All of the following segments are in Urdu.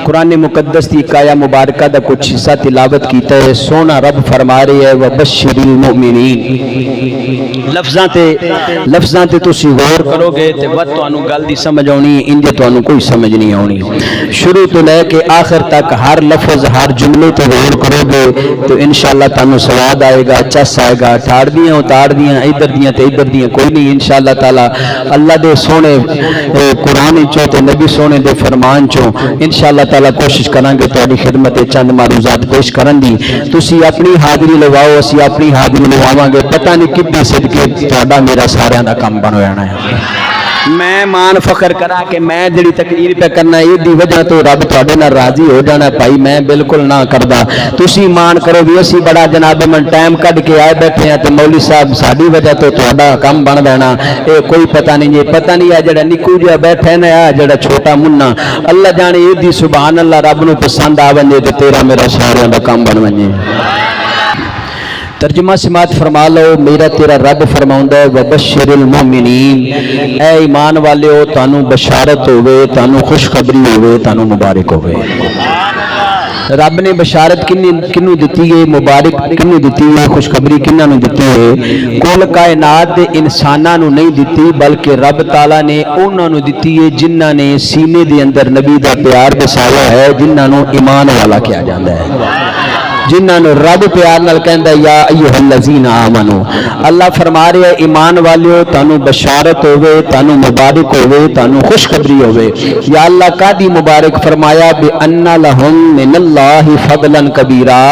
قرآن مقدس کی آیا مبارکہ دا کچھ حصہ تلاوت کیتا ہے. سونا رب فرما رہے ہے وبشر المؤمنین. لفظاں تے تسی غور کرو گے تے ود تانوں گل دی سمجھ آنی، انجے تانوں کوئی سمجھ نہیں آنی. شروع تو لے کے آخر تک ہر لفظ ہر جملے تے غور کرو گے تو انشاءاللہ تانوں سواد آئے گا، چس آئے گا. ٹھاڑ دیاں اتار دیاں ادھر دیاں تے ادھر دیاں کوئی نہیں. انشاءاللہ تعالی اللہ دے سونے قرآن چوں تے نبی سونے دے فرمان چوں انشاءاللہ تعالی کوشش کریں گے تہاڈی خدمت چند معروضات پیش کرن دی. تسی اپنی حاضری لواؤ، اسی اپنی حاضری لواواں گے. پتہ نہیں کدی صدقے تہاڈا میرا سارا دا کم بن جانا ہے. میں مان فخر کرا کہ میں جڑی تقریر پہ کرنا یہ دی وجہ تو رب تہاڈے نال راضی ہو جانا بھائی. میں بالکل نہ کردا. تسی مان کرو بھی اسی بڑا جناب من ٹائم کڈ کے آئے بیٹھے ہیں تے مولوی صاحب ساڈی وجہ تو تہاڈا کم بن دینا اے کوئی پتہ نہیں. یہ پتہ نہیں ہے جڑا نکو جہا بیٹھا ہے نا جڑا چھوٹا منا اللہ جانے یہ دی سبحان اللہ رب نو پسند آ ونجے تے تیرا میرا سارا دا کم بن ونجے. ترجمہ سماعت فرما لو. میرا تیرا رب فرماؤندا ہے وبشر المؤمنین. اے ایمان والے ہو تانوں بشارت ہوے، تانوں خوشخبری ہوے، تانوں مبارک ہوے. رب نے بشارت کنوں دتی ہے، مبارک کنوں دتی ہے، خوشخبری کنہاں نوں دتی ہے؟ کل کائنات دے انساناں نوں نہیں دتی بلکہ رب تعالی نے انہاں نوں دتی ہے جنہاں نے سینے دے اندر نبی دا پیار بسایا ہے، جنہاں نوں ایمان والا کہا جاندا ہے، جنہاں نوں رب پیار نال کہندا یا ایھا الذین آمنو. اللہ فرما رہے ہیں ایمان والیو تانوں بشارت ہوے، تانوں مبارک ہوے، تانوں خوشخبری ہوے. یا اللہ کادی مبارک فرمایا بان لہم من اللہ فضلا کبیرا.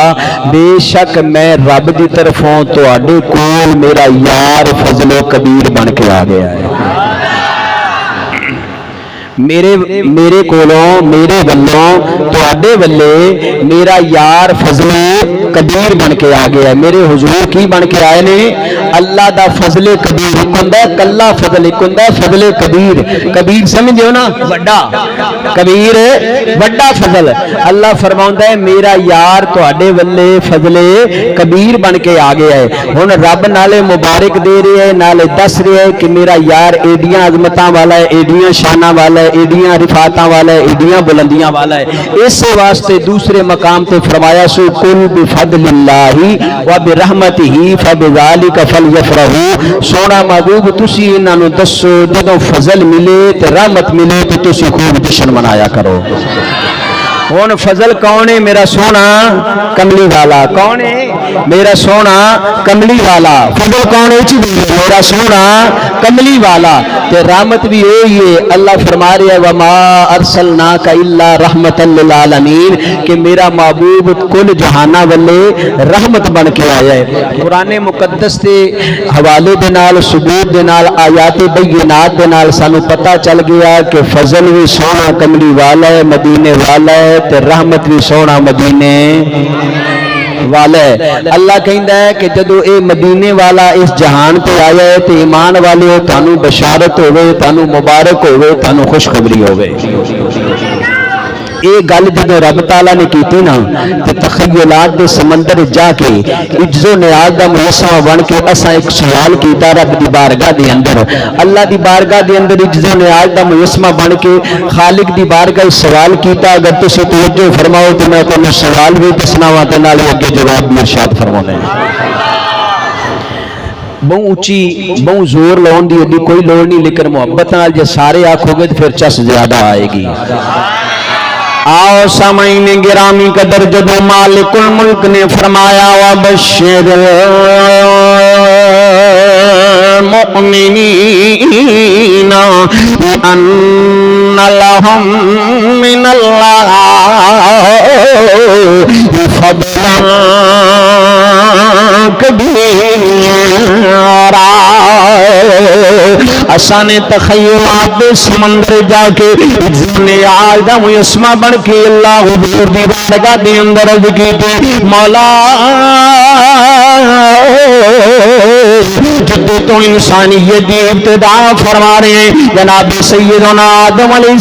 بے شک میں رب دی طرفوں تواڈے کول میرا یار فضل و کبیر بن کے آ گیا ہے. میرے کولوں میرے ولوں تواڈے ولے میرا یار فضل کبیر بن کے آ گیا ہے. میرے حضور کی بن کے آئے نے؟ اللہ دا فضل کبیر. ایک ہوندا ہے کلا فضل، ایک ہوندا ہے فضل کبیر. کبیر سمجھدے ہو نا وڈا، کبیر وڈا فضل. اللہ فرماوندا ہے میرا یار تواڈے ولے فضل کبیر بن کے آ گیا ہے. ہن رب نالے مبارک دے رہے ہے، نالے دس رہے ہے کہ میرا یار ایڈیاں عظمتاں والا ہے، ایڈیاں شاناں والا ہے، ایڈیاں رفاتاں والا ہے، ایڈیاں بلندیاں والا ہے. اس واسطے دوسرے مقام تے فرمایا سو کل بفضل اللہ وبرحمتہ فبذلک فلیفرحوا. سونا محبوب تسی انہاں نوں دسو جدوں فضل ملے تے رحمت ملے تے تسی خوب جشن منایا کرو. ہن فضل کون ہے؟ میرا سونا کملی والا. کون ہے؟ میرا سونا کملی والا. فضل کون ہے؟ میرا سونا کملی والا. تے رحمت بھی وہی ہے. اللہ فرما رہے ہیں وما ارسلناک الا رحمتا للعالمین کہ میرا محبوب کل جہاناں والے رحمت بن کے آیا ہے. قرآن مقدس کے حوالے دے نال ثبوت دے نال آیات بینات دے نال سانو پتہ چل گیا کہ فضل بھی سونا کملی والا ہے، مدینے والا ہے تے رحمت بھی سونا مدینے والا ہے. اللہ کہندا ہے کہ جدو اے مدینے والا اس جہان پہ آیا ہے تے ایمان والے تانوں بشارت ہوے، تانوں مبارک ہوے، تانوں خوشخبری ہوے. یہ گل جدو رب تعالیٰ نے کیتی نا تے تخیلات دے سمندر جا کے عجز و نیاز دا مجسمہ بن کے اساں ایک سوال کیتا رب دی بارگاہ دے اندر. اللہ دی بارگاہ دے اندر عجز و نیاز دا مجسمہ بن کے خالق دی بارگاہ سوال کیتا. اگر تسی توجہ فرماؤ تو میں تانوں سوال بھی دسنا وا تے نال اگے جواب بھی ارشاد فرماونا ہے. بہت اچھی بہت زور لاؤن دی کوئی لوڑ نہیں، لیکن محبت نال جے سارے آکھو گے تو پھر چس زیادہ آئے گی. آؤ سامعین گرامی قدر جدو مالک الملک نے فرمایا وبشر المؤمنین ان لهم من اللہ فضلا کبیرا. اسانے تخیلات دے سمندر جا کے نیاز دا مجسمہ بن کے اللہ حضور دی بارگاہ دے اندر عرض کیتی مولا جدو تو انسانیت دی ابتدا فرما رہے ہیں جناب سیدنا آدم علیہ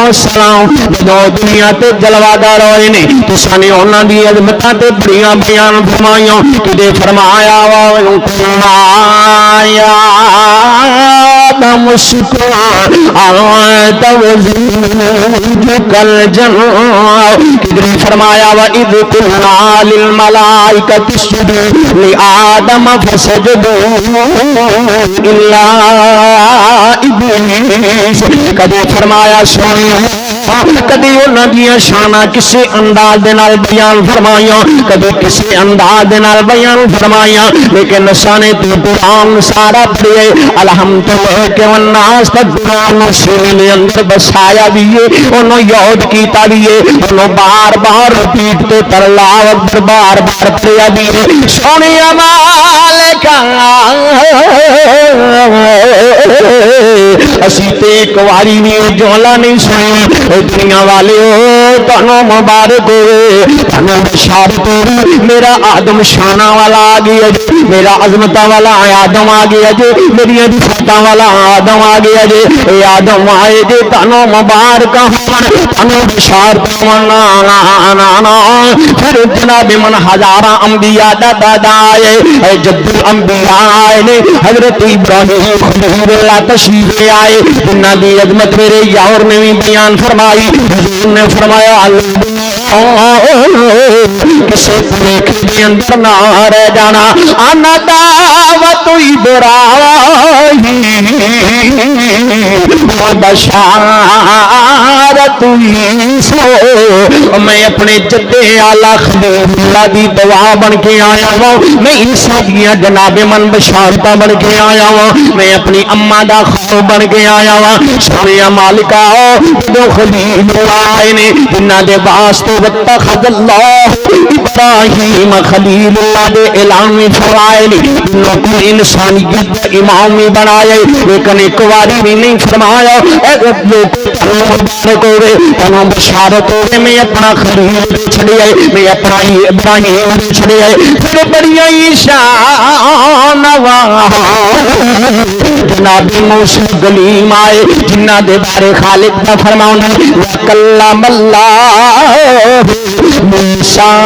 السلام جدو دنیا تے جلوہ دار ہوئے نے تو سانے انہاں دی عظمتاں تے بڑیاں بیان فرمائیاں کہ فرمایا آدم اسکن انت وزوجک الجنہ. کدھر فرمایا وَإِذْ قُلْنَا لِلْمَلَائِكَةِ اسْجُدُوا لِآدَمَ فَسَجَدُوا إِلَّا إِبْلِيسَ. کدی فرمایا سونے کدی انہاں دیاں شاناں کسی انداز دے نال بیان فرمائیاں, کدی کسی انداز دے نال بیان فرمائیاں, لیکن نشانے تو قرآن سارا پڑھے الحمدللہ والناس کا قرآن سینے دے اندر بسایا بھی ہے, انہوں یاد کیتا بھی ہے, انہوں بار بار ریپیٹ تے اللہ اکبر بار بار پڑھیا بھی ہے. سونے مالکا اسی تے ایک واری بھی جولا نہیں سنی. دنیا والے ہو تنوں مبارک ہوئے, تنوں بشارت ہوئے. میرا آدم شانہ والا آ گیا جی, میرا عظمتہ والا آدم آ گیا جی, میری عظمتہ والا آدم آ گیا جی. اے آدم آئے جی تنوں مبارک ہوں, تنوں بشارت ہونا. پھر جناب من ہزارہ انبیاء دا دادا آئے, اے جد الانبیاء آئے نے, حضرت ابراہیم خلیل اللہ تشریف آئے, جنہ دی عظمت میرے یاور نے بھی بیان فرمائی. حضور نے فرمایا کسے پریکھ کے اندر نہ رہ جانا. انا دعوت ابراہیم و بشارت عیسیٰ. میں اپنے جدے اعلیٰ خلیل اللہ دی دعا بن کے آیا ہوں, میں عیسیٰ دیا جناب من بشارتہ بن کے آیا ہوں, میں اپنی اماں دا خوف بن کے آیا ہوں. سونے مالکا جو خلیل آئے نے جنہ دے واسطے واتخذ اللہ ابراہیم خلیل اللہ دے اعلان میں فرمائے نے, جنہوں کو انسانیت امام میں بنائے, لیکن ایک واری بھی نہیں فرمایا اے لوگ تنوں مبارک ہوئے, تنوں بشارت ہوئے. میں اپنا خلیل چھڑے آئے, میں اپنا ابراہیم چھڑے آئے. پھر بڑی شان جناب موسیٰ کلیم آئے, جنہ دے بارے خالق دا فرماؤں وَكَلَّمَ اللَّهُ مُوسَىٰ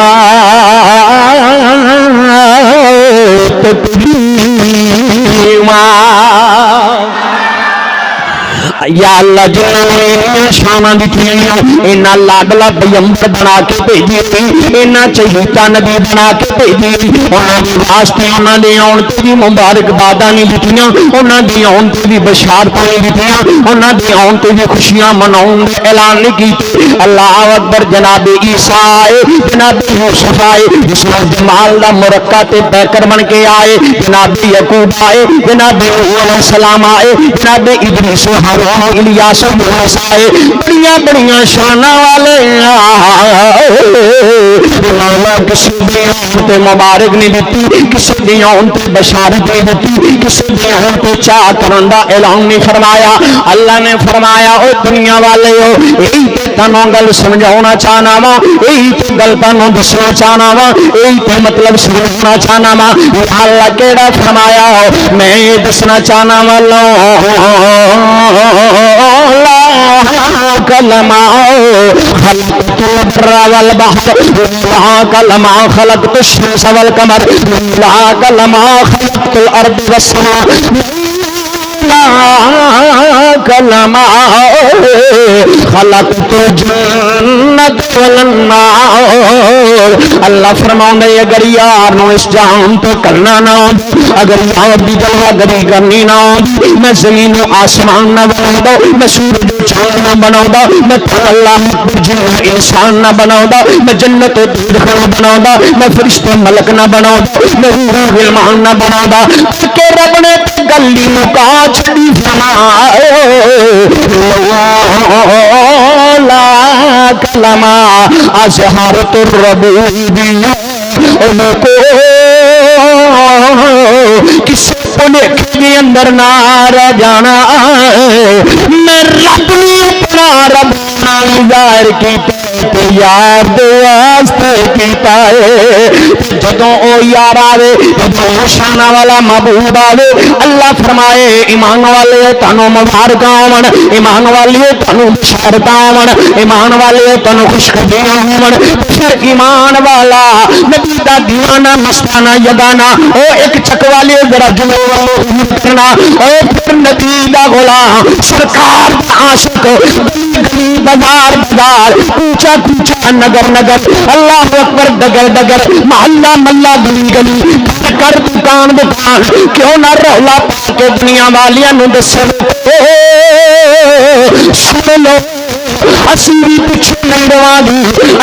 تَكْلِيمًا. یا اللہ جنہوں شانہ دکھائیاں, اینا لاڈلا پیغمبر بنا کے بھیجی, اینا چہیتا نبی بنا کے بھیجی. انہاں دی واسطے انہاں دے آن تے بھی مبارک باداں نہیں دتیاں, انہاں دی آن تے بھی بشارتاں نہیں دتیاں, انہاں دی آن تے بھی خوشیاں مناؤن دے اعلان نہیں کیتے. اللہ اکبر. جناب عیسیٰ آئے, جناب یوسف آئے, جسم جمال دا مرکہ تے پیکر بن کے آئے, جناب یعقوب آئے, جناب علیہ السلام آئے, جناب ادریس ہارون الیاس آئے. بڑیاں بڑیاں شانہ والے کسی دی آن تے مبارک نہیں دیتی, کسی دی آن تے بشارت نہیں دیتی, کسی دی آن تے چاہ کرن دا اعلان نہیں فرمایا. اللہ نے فرمایا او دنیا والے ہو, یہی تے تنوں گل سمجھاؤنا چاہنا وا, یہی تے گل تنوں دسنا چاہنا وا, یہی تے مطلب سمجھانا چاہنا وا. اللہ کیڑا فرمایا ہو میں یہ دسنا چاہنا وا. کلمہ خلقت البر والبحر لا کلمہ خلقت الشمس والقمر لا کلمہ خلقت الارض والسماء کلمہ خلقت الجنت والنار. اللہ فرماؤں گے اگر یار نو اس جہان تو کرنا نہ ہو, اگر یار دی جلوہ گری کرنی نہ ہو, میں زمین و آسمان نہ بناؤں دا, میں سورج و چاند نہ بناؤں دا, میں اللہ جن انسان نہ بناؤں دا, میں جنت و دوزخ نہ بناؤں دا, میں فرشتہ ملک نہ بناؤں دا, میں روح غلمان نہ بناؤں دا. کہ رب نے گلی مکا چھڑی فرمائے لا کلمہ ازہارت الربوبیہ. ان کو کسی پلیٹ کے اندر نہ رہ جانا, میں رب سونا رب نال ظاہر کیتا تے یار دے واسطے کیتا ہے جدوں او یار آوے جدوں شانہ والا محبوب آوے اللہ فرمائے ایمان والے تانوں مبارک آون ایمان والے تانوں بشارت آون ایمان والے تانوں خوشخبریاں ہون پھر ایمان والا نبی دا دیوانہ مستانہ یگانہ او ایک چک والے ذرا جلو کرنا او پھر نبی دا غلام سرکار دا عاشق گلی بازار بازار اونچا اونچا نگر نگر اللہ اکبر ڈگر ڈگر محلہ محلہ گلی گلی کر دکان دکان کیوں نہ رولا پا کے دنیا والیاں نوں دسن سن لو اسی بھی پچھے نہیں رواں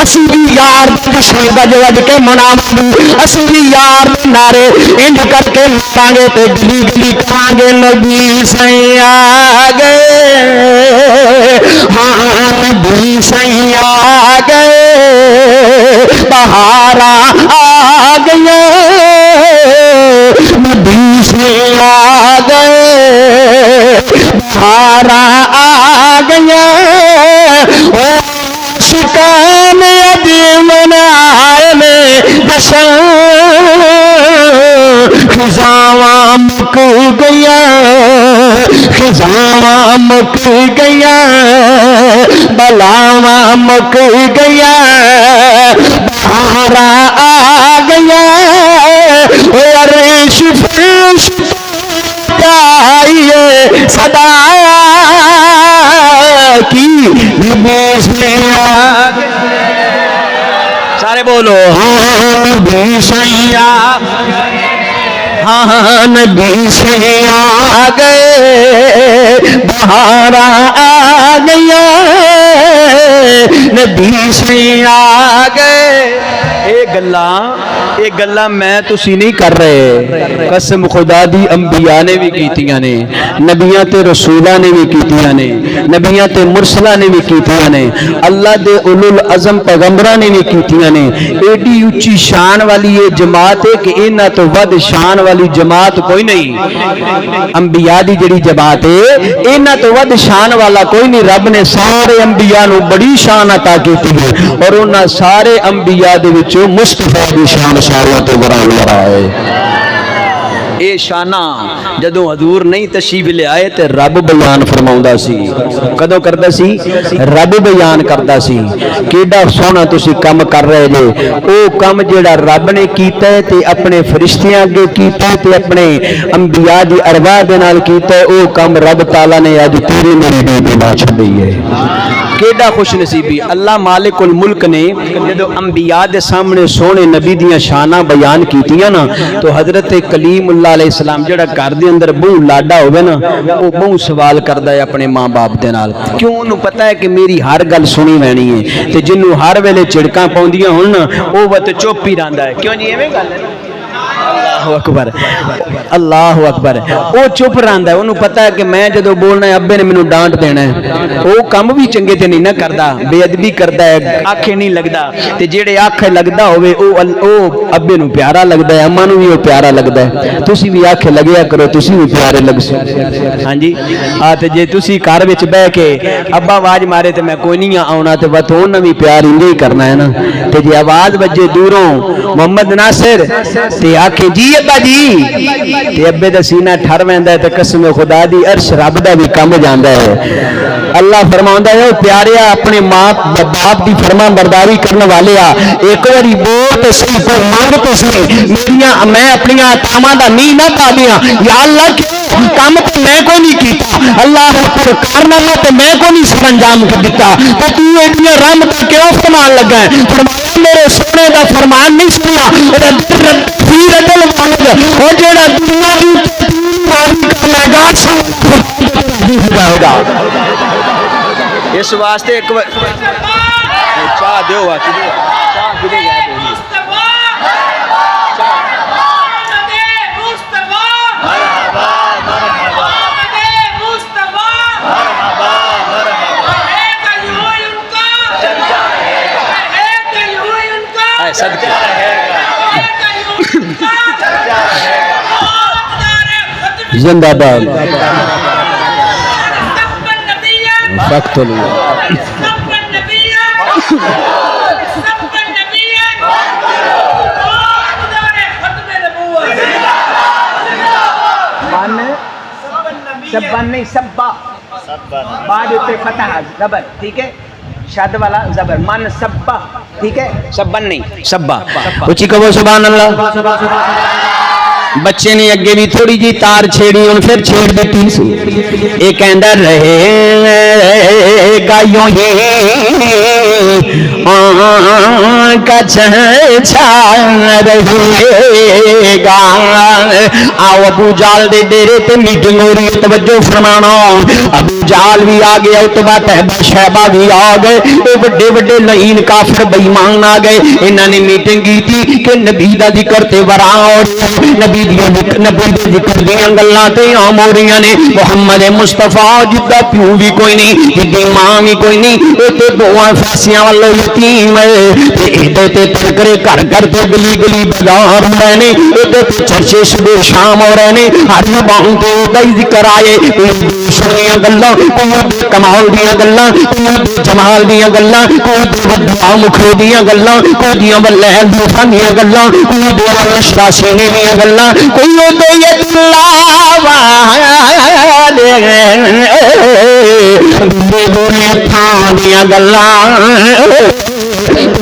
اسی بھی یار پچھے بج بج کے مناواں گے اسی بھی یار نعرے انج کر کے ماراں گے تے گلی گلی کہاں گے نبی سائیں آ گئے ہاں نبی سائیں آ گئے بہارا آ گیا نبی سائیں آ گئے بہارا آ گیا شکان منائے میں جشن خزاں مک گیا خزاں مک گیا بلاواں مک گیا بہارا آ گیا عرش فرش آئیے صدا کی نبی سے سارے بولو ہاں نبی سے ہاں نبی سے آ گئے بہارا آ گیا نبی سے آ گئے اے گلاں میں تسی نہیں کر رہے قسم خدا دی انبیاء نے بھی کیتیاں نے نبیاں تے رسولاں نے بھی کیتیاں نے نبیاں تے مرسلاں نے بھی کیتیاں نے اللہ دے اولو العزم پیغمبراں نے بھی کیتیاں نے ایڈی اونچی شان والی یہ جماعت ہے کہ انہاں تو ود شان والی جماعت کوئی نہیں انبیاء دی جڑی جماعت ہے انہاں تو ود شان والا کوئی نہیں رب نے سارے انبیاء نو بڑی شان عطا کیتی ہے اور انہاں سارے انبیاء دے وچوں مصطفیٰ دی شان سارے تو برابر ہے اے شانہ جدوں حضور نہیں تشریف لے آئے تے رب بیان فرماؤندا سی کدوں کردا سی رب بیان کردا سی کیڈا سونا تسی کم کر رہے جے او کم جیڑا رب نے کیتا ہے تے اپنے فرشتیاں اگے کیتا ہے تے اپنے انبیاء دی ارواح دے نال کیتا ہے او کم رب تعالی نے اج تیری میری بے بنا چھڈی ہے کیڈا خوش نصیبی اللہ مالک الملک نے جدو انبیاء دے سامنے سونے نبی دیاں شاناں بیان کیتیاں نا تو حضرت کلیم اللہ علیہ السلام جڑا گھر دے اندر بہو لاڈا ہوے نا او بہو سوال کردا ہے اپنے ماں باپ دے نال کیوں انہوں پتہ ہے کہ میری ہر گل سنی وینی ہے تے جنوں ہر ویلے چڑکاں پاؤندیاں ہون نا او وت چپ ہی رہندا ہے کیوں جی ایویں گل ہے اللہ اکبر اللہ اکبر وہ چپ رہندا ہے انہوں پتہ ہے کہ میں جدو بولنا ہے ابے نے مینوں ڈانٹ دینا ہے وہ کم بھی چنگے تے نہیں نہ کردا بے ادبی کردا ہے آکھے نہیں لگدا تے جیڑے آکھے لگدا ہوے او ابے نوں پیارا لگدا ہے اماں نوں بھی او پیارا لگدا ہے تسی بھی آکھے لگیا کرو تسی بھی پیارے لگ سو ہاں جی تے جے تسی گھر وچ بیٹھ کے ابا آواز مارے تے میں کوئی نہیں آونا تے بس اوناں بھی پیار انجے ہی کرنا ہے نا تے جے آواز وجے دوروں محمد ناصر تے آکھے جی ابا جی تے ابے دا سینہ ٹھر ویندا ہے تے قسم خدا دی عرش رب دا بھی کم جاندا ہے اللہ فرماوندا ہے او پیاریا اپنے ماں باپ دی فرما برداری کرنے والے آ ایک واری بول تے صحیح پر مانگ تے صحیح میں اپنی عطاواں دا نہیں نہ پا دیاں یا اللہ کیوں کام تے میں کوئی نہیں کیتا اللہ اکبر کارنامہ تے میں کوئی نہیں سر انجام دیتا تے تو ایڈیاں رحمتاں کیوں فرمان لگا ہے فرمایا میرے سونے دا فرمان نہیں سنیا پیر دل والد او جڑا دنیا دی کرے گا ہوگا اس واسطے ایک چاہ دیو چاہ کدے گیا زندہ باد وقت سبن نہیں سبا بعد پہ فتح زبر ٹھیک ہے شد والا زبر من سبا ٹھیک ہے سبن نہیں سبا اچھی کہو سبحان اللہ بچے نے اگے بھی تھوڑی جی تار چھیڑی ہوں پھر چھیڑ دیتی سی یہ کہندا رہے گا یوں ہی کچھ چھا رہے گا آؤ ابو جال دے ڈیرے تے میٹنگ ہو رہی توجہ فرمانا ابو جال بھی آ گیا اتبا تہبہ شہبہ بھی آ گئے بڑے بڑے لعین کافر بے ایمان آ گئے انہوں نے میٹنگ کی تھی کہ نبی دا ذکر تے ورا اور نبی دے ذکر دیاں گلاں تے عام ہو رہی نے محمد مصطفیٰ جدا پیو بھی کوئی نہیں جدی ماں بھی کوئی نہیں اے تے دوواں فاسیاں والو یتیم تے ایدے تے تکرے گھر گھر تے گلی گلی بازار ہو رہے نے ایدے تے چرچے صبح شام ہو رہے نے ہر زبان تے دا ذکر آئے سنیاں گلاں کوئی کمال دیاں گلاں کوئی جمال دیاں گلاں کوئی وڈا مکھڑے دیاں گلاں کوئی دیاں بلیل دی فانیاں گلاں کوئی دیاں نشرا سینے دیاں گلاں کوئی دے اللہ والے بولے تھانیاں گلاں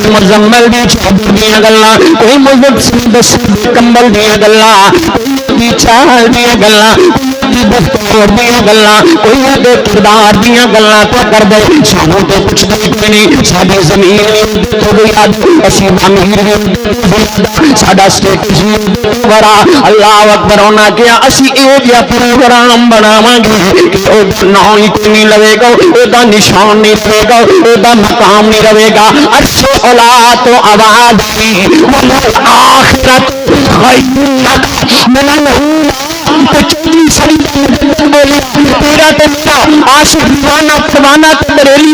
مزمل دی چادر دیاں گلاں کوئی مزمل کمبل دیاں گلاں کوئی چال دیاں گلاں دفتار دیاں گلاں کوئی دے کردار دیاں گلاں تو کر دے سانوں تو کچھ نہیں نہیں ساڈی زمین تو یاد اسی امیر ساڈا سٹیٹس ورا اللہ اکبر ہونا کیا اسی اے جا پروگرام بناواں گے کہ او نام ہی کوئی نہیں لوے گا او دا نشان نہیں رہے گا او دا مقام نہیں رہے گا عرش اعلی تو آواز دی والآخرت خیر لک من الأولى تیرا تیرا عاشق دیوانہ فوانہ بریلی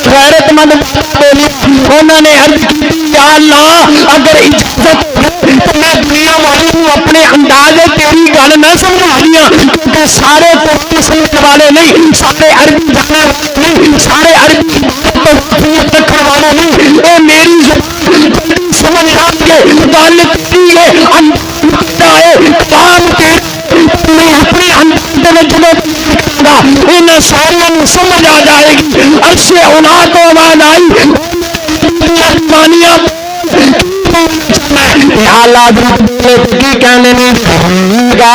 غیرت مند بولی انہوں نے عرض کی یا اللہ اگر اجازت تو میں دنیا والوں کو اپنے انداز تیری گل نہ سمجھا دیا کیونکہ سارے قرآن سمجھنے والے نہیں سارے عربی جاننے والے نہیں سارے عربی رکھنے والے نہیں اے میری زبان سمجھ رہا کہ گل تیری ہے کام کے میں اپنے اندر گا ان ساروں سمجھ آ جائے گی عرش اولا تو آواز آئی حالات کی کہنے نہیں گا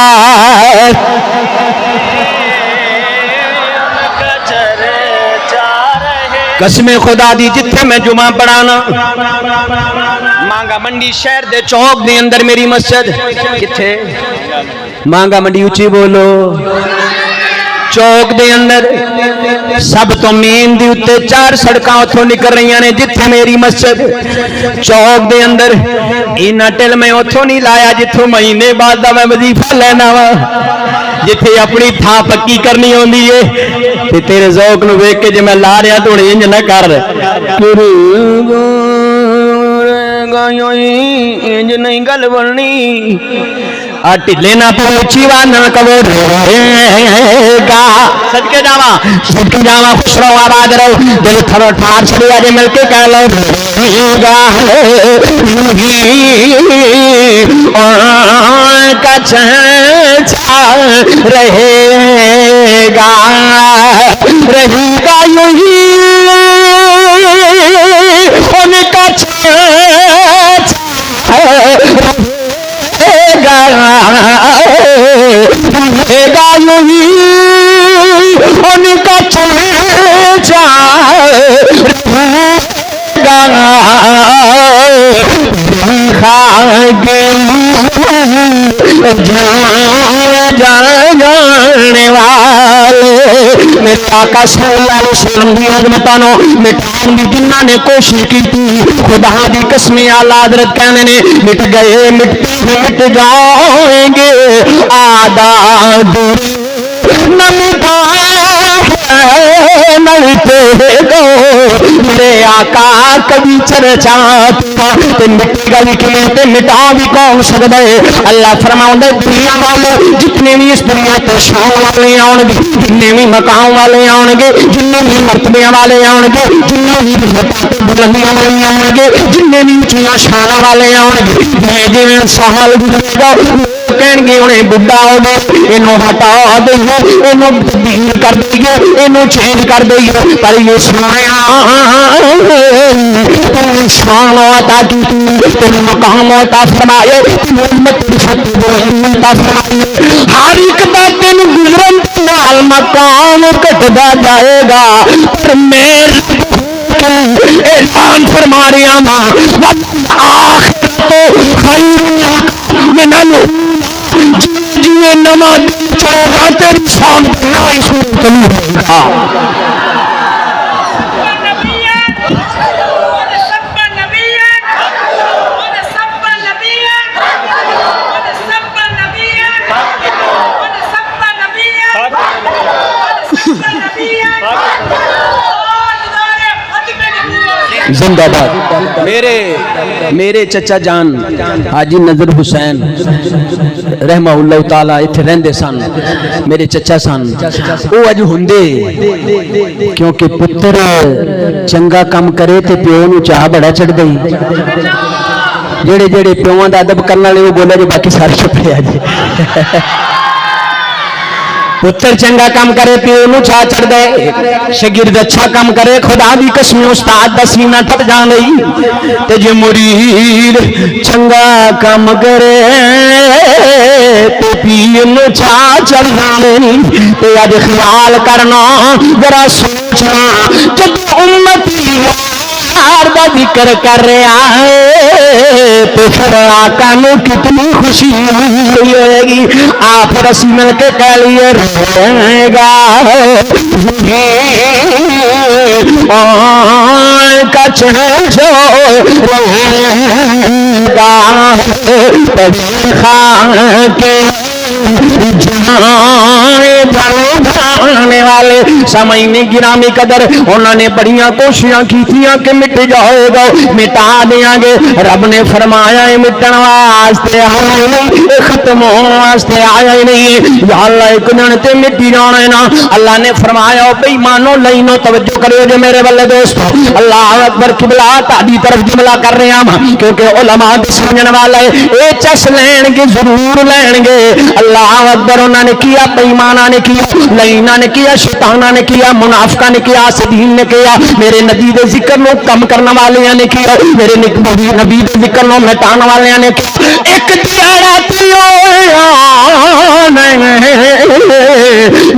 قسم خدا دی جتھے میں جمعہ پڑھانا مانگا منڈی شہر دے چوک دے اندر میری مسجد کتھے مانگا منڈی اچھی بولو چوک دے اندر سب تو مین دی اتے 4 سڑکاں اتھوں نکل رہی ہیں جتھے میری مسجد چوک دے اندر اینا ٹل میں اتھوں نہیں لایا جتھوں مہینے بعد دا میں وظیفہ لینا وا جتھے اپنی تھا پکی کرنی ہوندی ہے تے تیرے ذوق نو ویکھ کے جے میں لا رہا تو انج نہ کر انج نہیں گل بننی ٹھلے نہ پہنچی وا نہ کبو گا صدقے جاواں خوش رہو آباد رہو دل تھرو ٹھار چھڑی اج مل کے کہہ لو گا کچھ رہے گا یوں ہی ان کا گا یوں ہی ان کا جانے والے میرے آقا صلی اللہ علیہ وسلم دی عظمتانوں مٹھان دی جنہاں نے کوشش کی تھی خدا دی قسم اعلیٰ حضرت کہنے نے مٹ گئے مٹتے مٹ جائیں گے آداد نہ مٹھائے نہ مٹے گو میرے آقا کبھی چرچا تے مٹے گا بھی کیویں تے مٹا بھی کون سکدا ہے. اللہ فرماوندا ہے دنیا والے جتنے بھی اس دنیا تے شان والے آن گے, جتنے بھی مقام والے آن گے, جتنے بھی مرتبے والے آن گے, جتنے بھی بلندیاں والے آن گے, جتنے بھی اونچیاں شان والے آن گے, جویں سال گزرے گا کہن گے انہیں بڈھا ہو گئے, اینو ہٹا دئیے, اینو تبدیل کر دئیے, اینو چینج کر دئیے, پر یہ سنایا تم شان عطا کی, تم مقام عطا فرمائے, تم امت عطا فرمائے. ہر ایک دا دن گزرن نال مقام کٹدا جائے گا, پر میں اعلان فرما رہا ماں آخرت خیر من جی نماز چاہا تیری شان بنائی صورت نہیں ہوگا. زندہ باد. میرے چچا جان حاجی نظر حسین رحمہ اللہ تعالی اتنے رہندے سن, میرے چچا سن. وہ اج ہوندے کیونکہ پتر چنگا کام کرے تے پیو نو چاہ بڑا چڑھ گئی. جڑے جڑے پیواں دا ادب کرن والے وہ بولے جی باقی سارے چپ رہے جی. پتر چنگا کام کرے پیو نو چاہ چڑھ دے, شاگرد اچھا کام کرے خدا دی قسم استاد دا سینہ ٹھٹ جان گئی. تے جے مرید چنگا کام کرے تے پیو نو چاہ چڑھ جان. تے اج خیال کرنا ذرا سوچنا, جب امتی دا ذکر کر رہا ہے تو پھر آقا نو کتنی خوشی ہوئے گی. آپ رسی مل کے کہہ لیے رہے گا کچھ جو رہے گا خان کے جانے والے سمجھنے گرامی قدر انہوں نے بڑیاں کوششاں کیتیاں کہ مٹ جائے گا, مٹا دیاں گے. رب نے فرمایا ہے مٹن واسطے آیا نہیں, ختم ہونے واسطے آیا ہی نہیں. یا اللہ ایک دن تے مٹی جانا ہے نا. اللہ نے فرمایا بے ایمانو لینو توجہ کریو جے میرے والے دوستو. اللہ اکبر قبلہ تہاڈی طرف جملہ کر رہے ہیں کیونکہ علماء دے سمجھن والے اے چس لین گے ضرور لین گے. اللہ اکبر. انہوں نے کیا بے ایمانہ نے کیا, لعینہ نے کیا, شیطانہ نے کیا, منافقہ نے کیا, حاسدین نے کیا, میرے نبی دے ذکر نو کم کرنے والے نے کیا, میرے نبی دے ذکر نو مٹان والے نے کیا. ایک دیارہ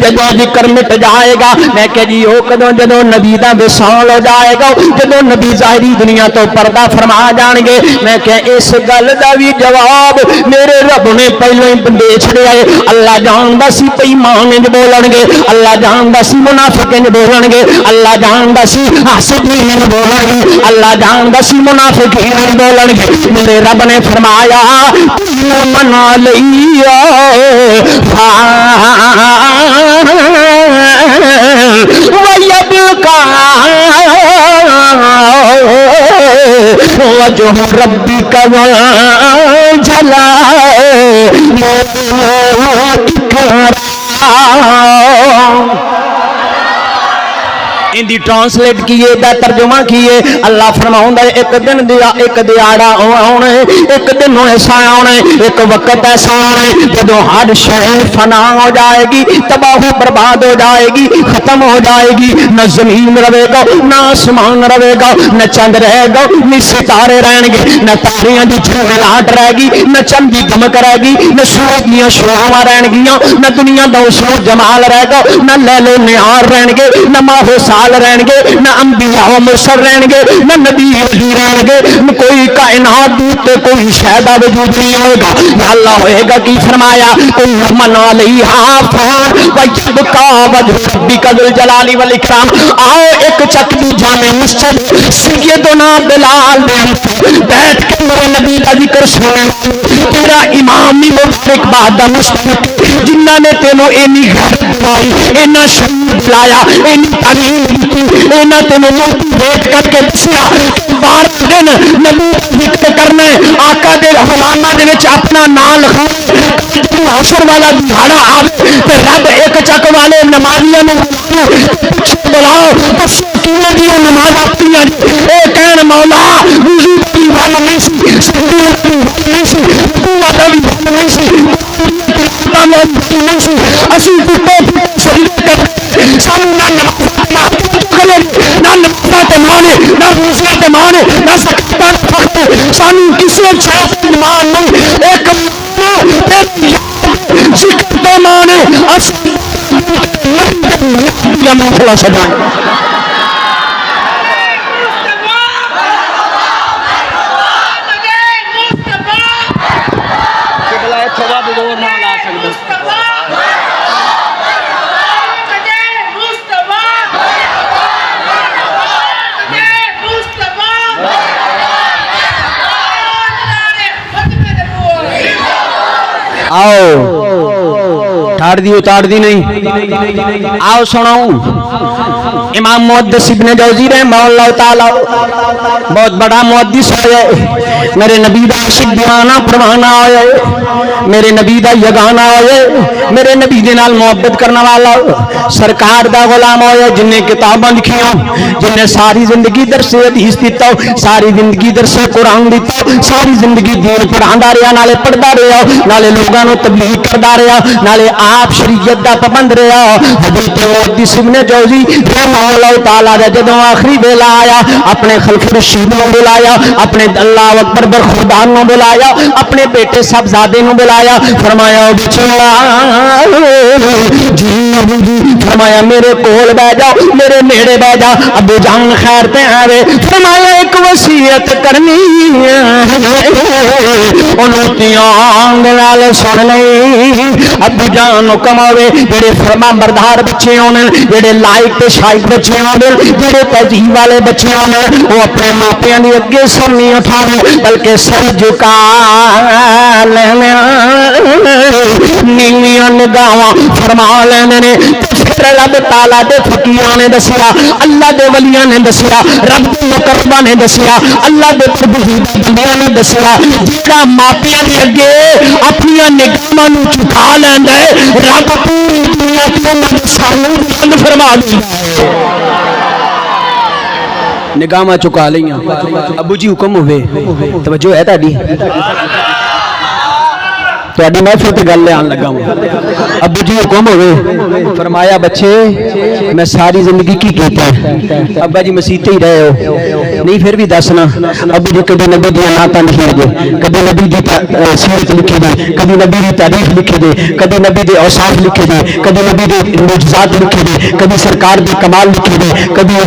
جدو ذکر مٹ جائے گا. میں کہ جی وہ کدو جدو نبی دا وصال ہو جائے گا, جدو نبی ظاہری دنیا تو پردہ فرما جان گے. میں کہ اس گل دا بھی جواب میرے رب نے پہلو ہی دے چھڑیا ہے. اللہ جاندا سی بے ایمان انج بولن گے, اللہ جاندا سی منافق انج بولن گے, اللہ جاندا سی حاسدین انج بولن گے, اللہ جاندا سی منافقین انج بولن گے. میرے رب نے فرمایا منا لیا وَيَبْقَى وَجْهُ رَبِّكَ اندی ٹرانسلیٹ کیے دا ترجمہ کیے. اللہ فرماؤندا ہے ایک دن دیا ایک دیاڑا آنا ہے, ایک دن ایسا آنا ہے, ایک وقت ایسا آنا ہے جدو ہر شے فنا ہو جائے گی, تباہ و برباد ہو جائے گی, ختم ہو جائے گی. نہ زمین رہے گا, نہ آسمان رہے گا, نہ چند رہے گا, نہ ستارے رہن گے, نہ تاریاں دی جھلملاہٹ رہے گی, نہ چند دی دمک رہے گی, نہ سورج دیاں شعاواں رہن گیاں, نہ دنیا دا حسن و جمال رہے گا, نہ لیل و نہار رہن گے, نہ ماہ و سال رہن گے, نہ انبیاء و مرسل رہن گے, نہ نبی ولی رہن گے, نہ کوئی کائنات تے کوئی شہدا وجود نہیں ہوئے گا. یا اللہ ہوئے گا کی فرمایا من علیہا فان ویبقا وجہ ربک ذو الجلال والاکرام. آؤ ایک چک دی جامع مسجد سیدنا بلال نے بیٹھ کے میرے نبی کا ذکر سنے, تیرا امام بھی مبارکباد دا مستحق جنہ نے تینوں اینی غیرت دلائی اینا شعور دلایا اینی تعلیم دیتی اینا تینوں موٹیویٹ کر کے دسیا بار دن نبی ذکر کرنا ہے آقا دے حوالہ دے وچ اپنا نام لکھانا حشر والا دہاڑا آوے تے رب ایک چک والے نمازیاں نوں بلاؤ پس کیوں دی نماز اپنی اے کہن مولا وضو دی بھل نہیں سی سجدے دی بھل نہیں سی قوت دی بھل نہیں سی اسی ٹوٹے سجدے کر سانو نہ نہ مانے نہ روزہ تے مانے نہ سکتان فخر سانو کسی چاہت مان نہیں ایک ذکر تے مانے اسی یا محفلہ سجائیں آؤ ٹھاڑ دی اتار دی نہیں آؤ سناؤں امام محدث ابن جوزی رحمہ اللہ تعالی بہت بڑا محدث ہے میرے نبی دا عاشق دیوانہ پروانہ ہے میرے نبی دا یگانہ ہے میرے نبی دے نال محبت کرنے والا سرکار دا غلام ہے جن نے کتاباں لکھیاں جن نے ساری زندگی درس حدیث دیتا ساری زندگی درس قرآن دیتا ساری زندگی دین پڑھاندا رہیا نالے پڑھدا رہیا نالے لوگاں نوں تبلیغ کردا رہیا نالے آپ شریعت دا پابند رہیا حضرت محدث ابن جوزی رحمہ اللہ تعالی دا جدوں آخری ویلا آیا اپنے خلف رشید نوں بلایا اپنے اللہ اکبر برخوردار نوں بلایا اپنے بیٹے صاحبزادے نوں بلایا فرمایا بچڑا جی فرمایا میرے کول بیٹھ جاؤ میرے نیڑے بیٹھ جا ابو جان خیر تے آوے فرمایا ایک وصیت کرنی انہوں تیان نال سن لئی ابو جان حکم ہوے جڑے فرما بردار بچے ہونے جڑے لائق تے شائق بچے ہونے جڑے تہذیب والے بچے ہونے وہ اپنے ماپیاں دی اگے سر نہیں اٹھانے بلکہ سر جھکا لینے نیویاں نگاہاں فرما لینے نے پھر رب تعالیٰ دے فقیراں نے دسیا اللہ دے ولیاں نے دسیا رب دے مقرباں نے دسیا اللہ دے بندیاں نے دسیا جڑا ماپیاں دے اگے اپنی نگاہاں نوں جھکا لیندا ہے رب پوری دنیا تے سانوں بند فرما دیندا ہے نگاہاں چکا لیاں ابو جی حکم ہوئے توجہ ہے تہاڈی تہاڈی محفل تے گل آن لگا ہوں ابو جی حکم ہوئے فرمایا بچے میں ساری زندگی کی کیتا ہے ابا جی مسیتے ہی رہے ہو نہیں پھر بھی دسنا ابو جی کبھی نبی دی نعتاں لکھی دے کبھی نبی دی سیرت لکھی دے کبھی نبی دی تاریخ لکھی دے کبھی نبی دے اوصاف لکھی دے کبھی نبی دے معجزات لکھی دے کبھی سرکار دی کمال لکھی دے کبھی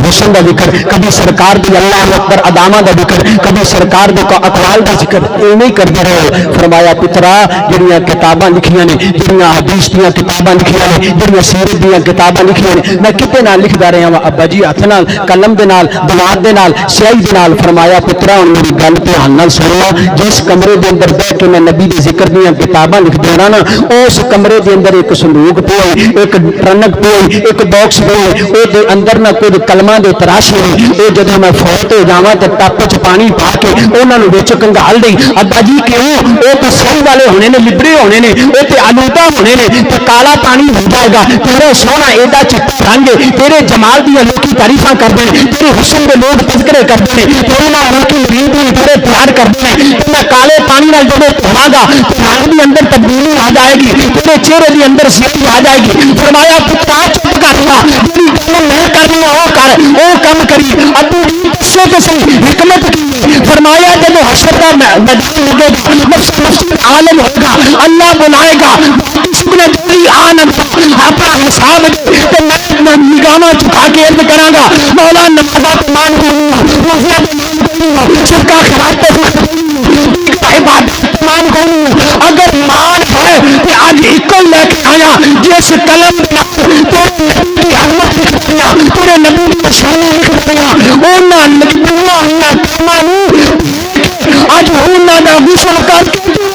حسن دا ذکر کبھی سرکار دی اللہ اکبر ادامہ دا ذکر کبھی سرکار دے اقوال دا ذکر ایویں کرتے رہو فرمایا پترا جڑیاں کتاباں لکھیاں نے جڑیاں حدیث دیاں کتاباں لکھیاں نے جڑیاں سیرت دیاں کتاباں لکھیاں نے میں کتے نال لکھدا رہا ہاں ابا جی ہاتھ نال قلم دے نال دماغ دے نال سیاہی دے نال فرمایا پترا ہن میری گل دھیان نال سننا جس کمرے دے اندر بیٹھ کے میں نبی دے ذکر دیاں کتاباں لکھدا رہا نا اس کمرے دے اندر ایک صندوق پیا ایک ٹرنک پیا ایک باکس پیا او دے اندر نہ کچھ کلماں دے تراشے نے اے جدوں میں فوت ہو جاواں تے ٹپ وچ پانی پا کے انہاں نوں وچ کنگال دئی ابا جی کیوں او تے سن والے ہونے نے لبڑے ہونے نے اے تے آلودہ ہونے نے تے کالا پانی ہو جائے گا تیرے سونا ایڈا چٹا رنگ تیرے جمال دی لوکی تعریفاں کردے نے تیرے حسن دے لوگ تذکرے کردے نے تیرے نال لوکی مرید نے تیرے پیار کردے نے تے میں کالے پانی نال جدوں دھواں گا تے رنگ دی اندر تبدیلی آ جائے گی تیرے چہرے دی اندر سیاہی آ جائے گی فرمایا پترا چپ کر جا جڑی گل میں کرنی او کر او کم کری ابو سے تے صحیح حکمت کی فرمایا جب حشر کا میدان لگے گا نفس عالم ہوگا اللہ بلائے گا کسی نے جلدی آن اپنا حساب تو میں نگاہاں چکا کے عرض کراں گا مولا نمازات مان کروں صدقہ خیرات عبادت مان کروں اگر مان ہے تو آج ایکو لے کے آیا جس قلم تیرے نبی کی شان لکھ دیا انہاں نبیوں اللہ کمانو اج انہاں دا غسل کر کے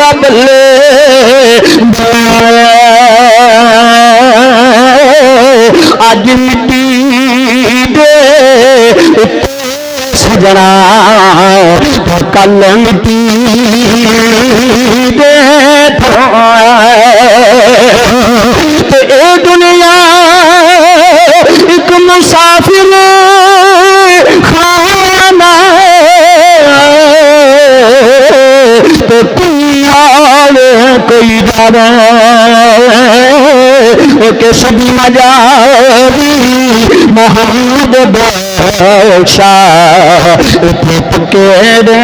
یا بلے اج مٹی دے سجنا کل مٹی دے اے دنیا ایک مسافر خانہ تو کوئی جانا کہ سبھی مجاری محمد بادشاہ پکے دے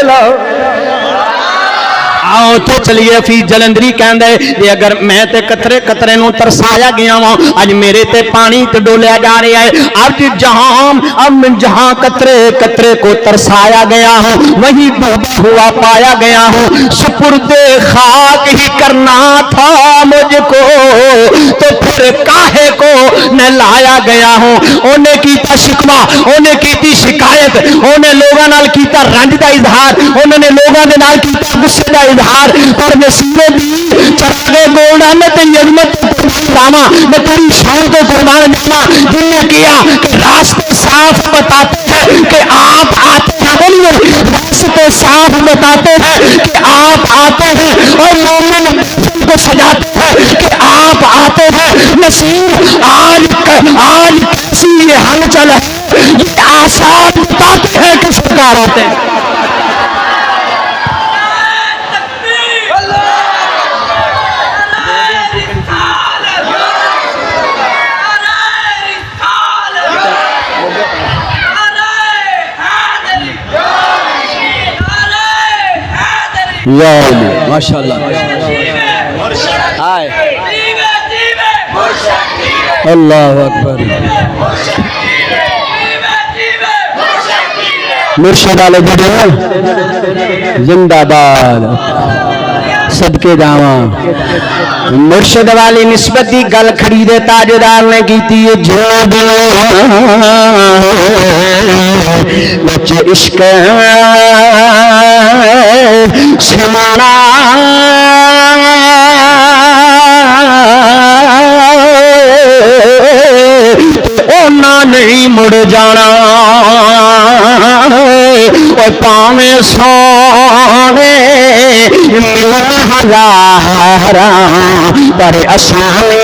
لو آؤ تو چلیے فی جلندری کہندے یہ اگر میں تے قطرے قطرے نو ترسایا گیا ہوں اج میرے تے پانی تے ڈولیا جا رہا ہے اب جہاں قطرے قطرے کو ترسایا گیا ہوں وہی ڈوبا ہوا پایا گیا ہوں سپرد خاک ہی کرنا تھا مجھ کو تو پھر کاہے کو نہ لایا گیا ہوں انہیں کیتا شکوہ انہیں کیتی شکایت انہیں لوگاں نال کیتا رنج دا اظہار انہوں نے لوگاں دے نال کیتا غصے دا اظہار پر نصیبے دی چراغے گولڈا میں تے عظمت قربان جاواں میں تیری شان کو قربان جاواں جن نے کیا کہ راستے صاف بتاتے ہیں کہ آپ آتے ہیں بولیے راستے صاف بتاتے ہیں کہ آپ آتے ہیں اور مومن کو سجاتے ہیں کہ آپ آتے ہیں نصیب آج کیسی یہ ہلچل ہے یہ آثار بتاتے ہیں کہ سرکار آتے ہیں یا علی ماشاءاللہ اللہ اکبر مرشد والے جڑے زندہ باد صدقے جاواں مرشد والی نسبت دی گل کھڑی دے تاجدار نے کیتی ہے جب بچ عشق سمانا اونا نہیں مڑ جانا اور پاویں سونے ملن ہزاراں پر آسانی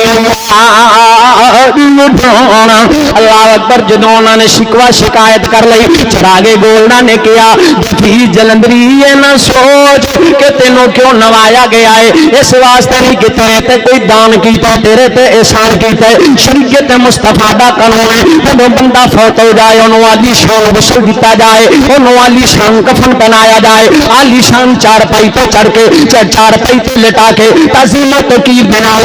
ڈھونا اللہ اکبر جدوں انہوں نے شکوہ شکایت کر لئی چراغے گولڈا نے کیا تھی جلندری یہ نہ سوچ کہ تینوں کیوں نوایا گیا ہے اس واسطے نہیں کہ تیرے تے کوئی دان کیتا تیرے تے احسان کیتا ہے شریعت مصطفیٰ دا قانون ہے جب بندہ فوت ہو جائے انہوں عالی شان غسل دیتا جائے انہوں عالی شان کفن پہنایا جائے عالی شان چار پائی تے چڑھ کے چار پائی تے لٹا کے تعظیمت کی بنا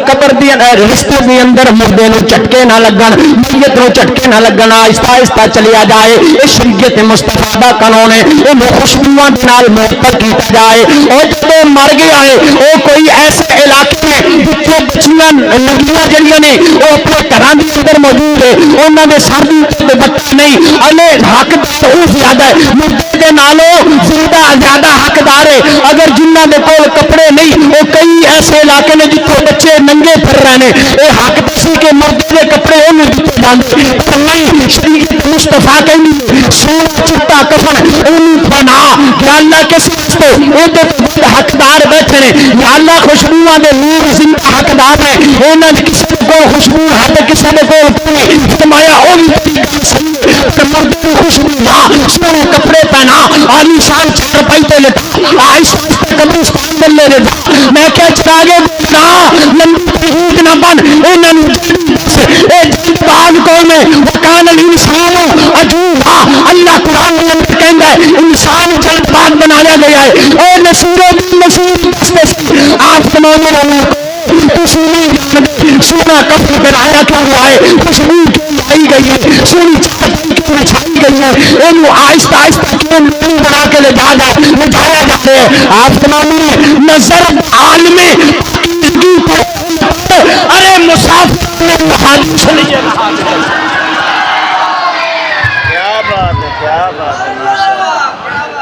قبر دی رشتے دی اندر مردے نو چٹکے نہ لگن میت نو چٹکے نہ لگن آہستہ آہستہ چلیا جائے یہ شریعت مصطفیٰ دا قانون ہے انہوں خوشبوواں دے نال معطر کیتا جائے اور جب مر گیا ہے وہ کوئی ایسے علاقے میں جتنے بچیاں لگیاں جڑیاں نے وہ اپنے گھراں دے اندر موجود ہے انہاں دے سر دے بچہ نہیں انے حقدار وہ زیادہ ہے مردے دے نالوں زندہ زیادہ حقدار ہے اگر جنہاں دے کول کپڑے نہیں وہ کئی ایسے علاقے نے جتنے بچے ننگے پھر رہے ہیں یہ حق تسی کے مردے دے کپڑے انہوں دیتے جاندے پر نہیں شریعت مصطفیٰ کہنی سونا چٹا کفن انہوں پھنا یا اللہ کس واسطے وہ دے حقدار بیٹھے ہیں یا اللہ خوشبوواں دے نور زندہ حقدار ہیں انہوں نے کسی کو خوشبو ہاتھ کسی نے کو فرمایا وہ بھی طریقہ صحیح کہ مردے کو خوشبو نہ سونے کپڑے پہنا عالی شان چار پائی تے لٹا آہستہ آہستہ قبرستان میں لے جا میں کیا چراغے بنا لمبی تحقیق نہ بن انہوں نے جلد بعد قوم میں وکان الانسان عجوبا اللہ قرآن میں کہندا ہے انسان جلد بعد بنایا گیا ہے اے نصیر آپ تمام سونا کفن پہنایا کیا ہوا ہے خوشبو کیوں لائی گئی ہے سونی چادر کیوں بچھائی گئی ہے انہوں آہستہ آہستہ کیوں نور بنا کے لے جایا جاتے ہیں آپ تمام نظر عالم پاکیزگی پر ارے مسافر نے محالی چلیے کیا بات ہے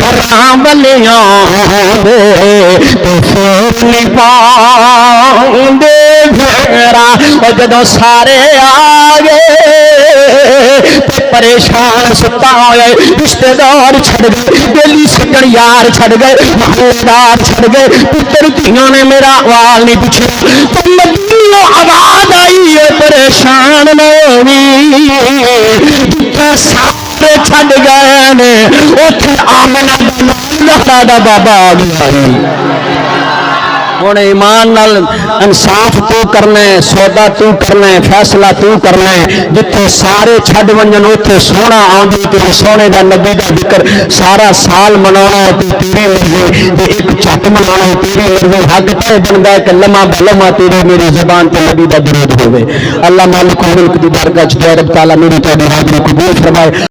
کراں ولیاں دے تے پھر نہیں پاؤندے پھیرا او جدوں سارے آ گئے تے پریشان ستا ہوئے رشتے دار چھڑ گئے بیلی سجن یار چھڑ گئے محلے دار چھڑ گئے پتر دھیاں نے میرا وال نہیں پوچھا تو مدینہ آواز آئی ہے پریشان نوی جتنا سارے چھڑ گئے نے اتھے آمنہ دا بابا آ گیا ہوں ایمان نال انصاف تو کرنا ہے سودا تو کرنا ہے فیصلہ تو کرنا ہے جتنے سارے چھڈ ونجن اتنے سونا آدھی تیرے سونے دا نبی دا ذکر سارا سال منانا تیری مرضی ایک چٹ منانا تیری مرضی حق تے بنتا ہے کہ لمحہ بلمحہ تیرے میری زبان تے نبی دا درود ہوئے اللہ مالک الملک دی بارگاہ چ رب تعالی میری تہاڈی حاضری قبول فرمائے